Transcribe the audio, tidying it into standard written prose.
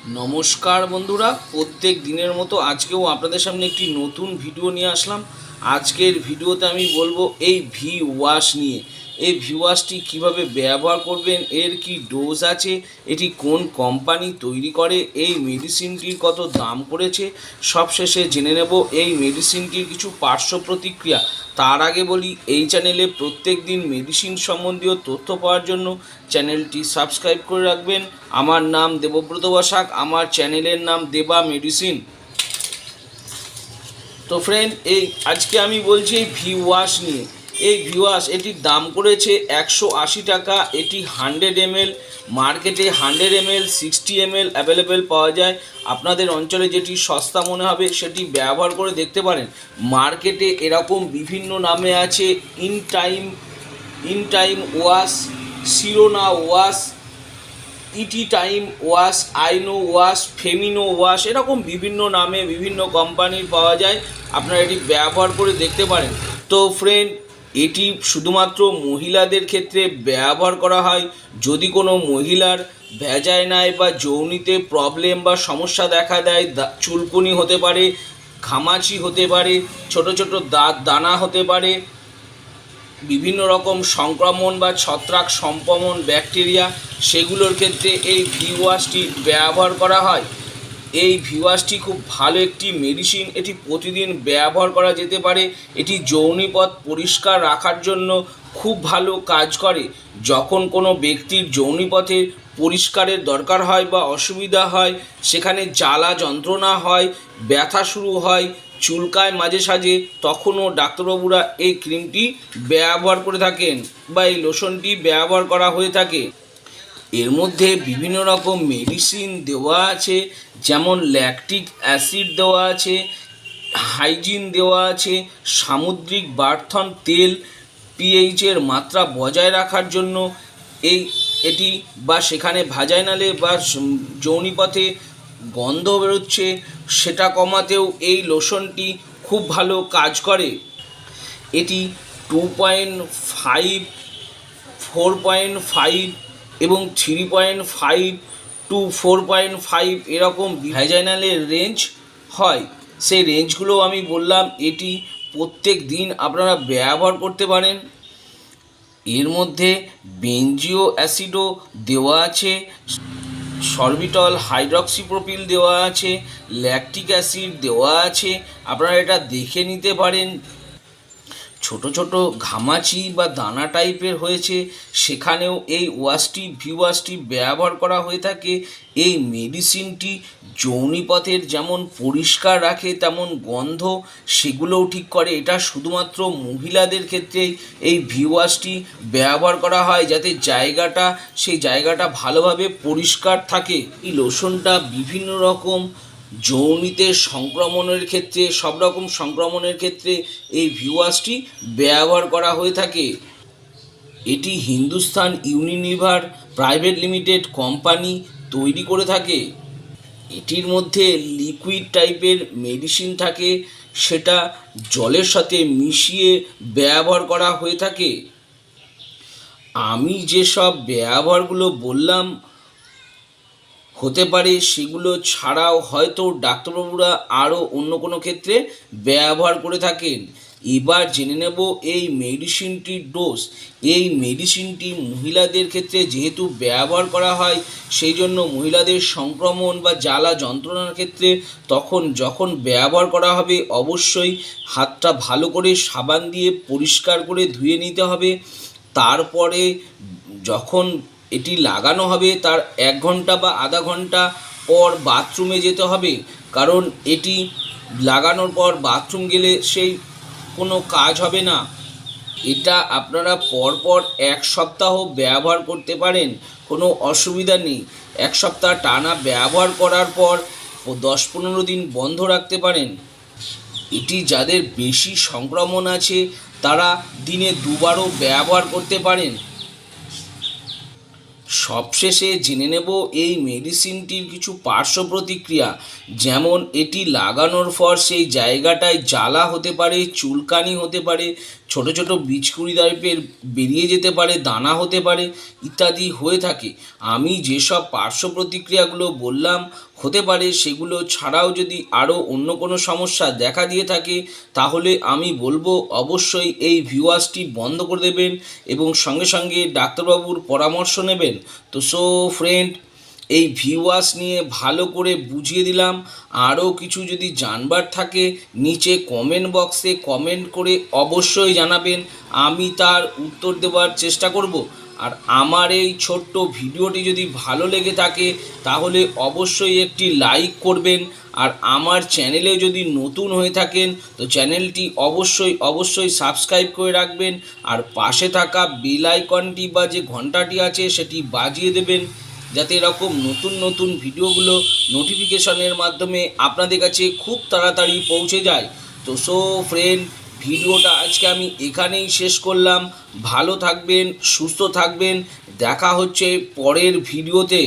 নমস্কার বন্ধুরা, প্রত্যেক দিনের মতো আজকেও আপনাদের সামনে একটি নতুন ভিডিও নিয়ে আসলাম। আজকের ভিডিওতে আমি বলবো এই ভি ওয়াশ নিয়ে। এই ভি ওয়াশটি কীভাবে ব্যবহার করবেন, এর কি ডোজ আছে, এটি কোন কোম্পানি তৈরি করে, এই মেডিসিনটির কত দাম পড়েছে, সবশেষে জেনে নেব এই মেডিসিনটির কিছু পার্শ্ব প্রতিক্রিয়া। তার আগে বলি, এই চ্যানেলে প্রত্যেক দিন মেডিসিন সম্বন্ধীয় তথ্য পাওয়ার জন্য চ্যানেলটি সাবস্ক্রাইব করে রাখবেন। আমার নাম দেবব্রত বসাক, আমার চ্যানেলের নাম দেবা মেডিসিন। তো ফ্রেন্ড, আজকে আমি বলছি এই ভি ওয়াশ নিয়ে। এই ভি ওয়াশ এটির দাম করেছে 180 টাকা। এটি 100 ml, মার্কেটে 100 ml 60 ml অ্যাভেলেবেল পাওয়া যায়। আপনাদের অঞ্চলে যেটি সস্তা মনে হবে সেটি ব্যবহার করে দেখতে পারেন। মার্কেটে এরকম বিভিন্ন নামে আছে, in time wash, Sirona wash, ET time wash, আইনো ওয়াশ, ফেমিনো ওয়াশ, এরকম বিভিন্ন নামে বিভিন্ন কোম্পানির পাওয়া যায়। আপনারা এটি ব্যবহার করে দেখতে পারেন। তো ফ্রেন্ড, এটি শুধুমাত্র মহিলাদের ক্ষেত্রে ব্যবহার করা হয়। যদি কোনো মহিলার ভ্যাজাইনায় বা যৌনিতে প্রবলেম বা সমস্যা দেখা দেয়, চুলকুনি হতে পারে, ঘামাচি হতে পারে, ছোট ছোট দানা হতে পারে, বিভিন্ন রকম সংক্রমণ বা ছত্রাক সম্পমন ব্যাকটেরিয়া, সেগুলোর ক্ষেত্রে এই ভি ওয়াশটি ব্যবহার করা হয়। এই ভি ওয়াশটি খুব ভালো একটি মেডিসিন। এটি প্রতিদিন ব্যবহার করা যেতে পারে। এটি যৌনিপথ পরিষ্কার রাখার জন্য খুব ভালো কাজ করে। যখন কোনো ব্যক্তির যৌনিপথে পরিষ্কারের দরকার হয় বা অসুবিধা হয়, সেখানে জ্বালা যন্ত্রণা হয়, ব্যথা শুরু হয়, চুলকায় মাঝে সাঝে, তখনও ডাক্তারবাবুরা এই ক্রিমটি ব্যবহার করে থাকেন বা এই লোশনটি ব্যবহার করা হয়ে থাকে। এর মধ্যে বিভিন্ন রকম মেডিসিন দেওয়া আছে, যেমন ল্যাকটিক অ্যাসিড দেওয়া আছে, হাইজিন দেওয়া আছে, সামুদ্রিক বার্থন তেল পিএইচের মাত্রা বজায় রাখার জন্য এটি বা সেখানে ভাজাইনালে বা যৌনিপথে গন্ধ বেরোচ্ছে সেটা কমাতেও এই লোশনটি খুব ভালো কাজ করে। এটি 2.5, 4.5 এবং 3.5 টু 4.5 এরকম ভ্যাজাইনালের রেঞ্জ হয়। সেই রেঞ্জগুলো আমি বললাম। এটি প্রত্যেক দিন আপনারা ব্যবহার করতে পারেন। এর মধ্যে বেনজিও অ্যাসিডও দেওয়া আছে, সরবিটল হাইড্রক্সিপ্রোপিল দেওয়া আছে, ল্যাকটিক অ্যাসিড দেওয়া আছে। আপনারা এটা দেখে নিতে পারেন। ছোট ছোট ঘামাচি বা দানা টাইপের হয়েছে, সেখানেও এই ভি ওয়াশটি ব্যবহার করা হয়ে থাকে। এই মেডিসিনটি যৌনিপথের যেমন পরিষ্কার রাখে, তেমন গন্ধ সেগুলোও ঠিক করে। এটা শুধুমাত্র মহিলাদের ক্ষেত্রেই এই ভি ওয়াশটি ব্যবহার করা হয়, যাতে সেই জায়গাটা ভালোভাবে পরিষ্কার থাকে। এই লোশনটা বিভিন্ন রকম যৌনিতে সংক্রমণের ক্ষেত্রে, সব রকম সংক্রমণের ক্ষেত্রে এই ভি ওয়াশটি ব্যবহার করা হয়ে থাকে। এটি Hindustan Unilever private limited company তৈরি করে থাকে। এটির মধ্যে লিকুইড টাইপের মেডিসিন থাকে, সেটা জলের সাথে মিশিয়ে ব্যবহার করা হয়ে থাকে। আমি যেসব ব্যবহারগুলো বললাম, হতে পারে সেগুলো ছাড়াও হয়তো ডাক্তারবাবুরা আরও অন্য কোনো ক্ষেত্রে ব্যবহার করে থাকেন। এবার জেনে নেব এই মেডিসিনটির ডোজ। এই মেডিসিনটি মহিলাদের ক্ষেত্রে যেহেতু ব্যবহার করা হয়, সেই জন্য মহিলাদের সংক্রমণ বা জ্বালা যন্ত্রণার ক্ষেত্রে যখন ব্যবহার করা হবে, অবশ্যই হাতটা ভালো করে সাবান দিয়ে পরিষ্কার করে ধুয়ে নিতে হবে। তারপরে যখন এটি লাগানো হবে, তার 1 ঘন্টা বা আধা ঘন্টা পর বাথরুমে যেতে হবে, কারণ এটি লাগানোর পর বাথরুম গেলে সেই কোনো কাজ হবে না। এটা আপনারা পরপর 1 সপ্তাহ ব্যবহার করতে পারেন, কোনো অসুবিধা নেই। 1 সপ্তাহ টানা ব্যবহার করার পর 10-15 দিন বন্ধ রাখতে পারেন। এটি যাদের বেশি সংক্রমণ আছে, তারা দিনে 2 বারও ব্যবহার করতে পারেন। সবশেষে জেনে নেব এই মেডিসিনটির কিছু পার্শ্ব প্রতিক্রিয়া, যেমন এটি লাগানোর পর সেই জায়গাটায় জ্বালা হতে পারে, চুলকানি হতে পারে, ছোট ছোট বীজকুড়ি টাইপের বেরিয়ে যেতে পারে, দানা হতে পারে ইত্যাদি হয়ে থাকে। আমি যেসব পার্শ্ব প্রতিক্রিয়াগুলো বললাম হতে পারে, সেগুলো ছাড়াও যদি আরও অন্য কোনো সমস্যা দেখা দিয়ে থাকে তাহলে আমি বলবো অবশ্যই এই ভিউয়ার্সটি বন্ধ করে দেবেন এবং সঙ্গে সঙ্গে ডাক্তারবাবুর পরামর্শ নেবেন। তো ফ্রেন্ড, এই ভিউয়ার্স নিয়ে ভালো করে বুঝিয়ে দিলাম। আরও কিছু যদি জানবার থাকে নিচে কমেন্ট বক্সে কমেন্ট করে অবশ্যই জানাবেন, আমি তার উত্তর দেওয়ার চেষ্টা করব। আর আমার এই ছোট্ট ভিডিওটি যদি ভালো লেগে থাকে তাহলে অবশ্যই একটি লাইক করবেন। আর আমার চ্যানেলে যদি নতুন হয়ে থাকেন তো চ্যানেলটি অবশ্যই সাবস্ক্রাইব করে রাখবেন। আর পাশে থাকা বেল আইকনটি বা যে ঘন্টাটি আছে সেটি বাজিয়ে দেবেন, যাতে এরকম নতুন নতুন ভিডিওগুলো নোটিফিকেশনের মাধ্যমে আপনাদের কাছে খুব তাড়াতাড়ি পৌঁছে যায়। তো ফ্রেন্ড, ভিডিওটা আজকে আমি এখানেই শেষ করলাম। ভালো থাকবেন, সুস্থ থাকবেন, দেখা হচ্ছে পরের ভিডিওতে।